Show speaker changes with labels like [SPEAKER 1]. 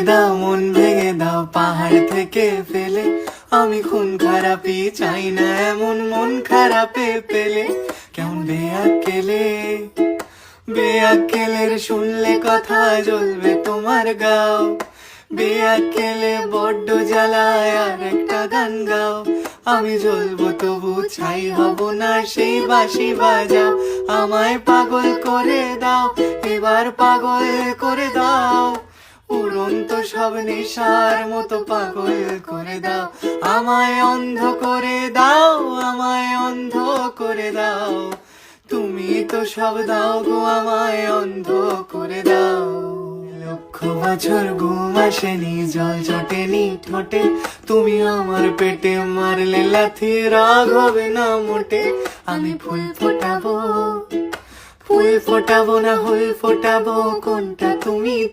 [SPEAKER 1] দাও মন ভেঙে দাও পাহাড় থেকে ফেলে, আমি খুন খারাপি চাই না এমন মন খারাপে পেলে। কেমন বেয়াক্কেলে, বেয়াক্কেলের শুনলে কথা জ্বলবে তোমার গাও। বেয়াক্কেলে বড্ড জ্বালায় আর একটা গান গাও, আমি জ্বলবো তবু ছাই হব না সেই বাঁশি বাজাও। আমায় পাগল করে দাও, এবার পাগল করে দাও, উড়ন্ত সব নেশার মতো পাগল করে দাও। আমায় অন্ধ করে দাও, আমায় অন্ধ করে দাও, তুমি তো সব দাও গো আমায় অন্ধ করে দাও। লক্ষ বছর ঘুম আসেনি জল জটেনি ঠোঁটে, তুমি আমার পেটে মারলে লাথি রাগ হবে না মোটে। আমি ফুল ফোটাবো, ফুল ফোটাবো না ফুল ফোটাবো কোনটা তুমি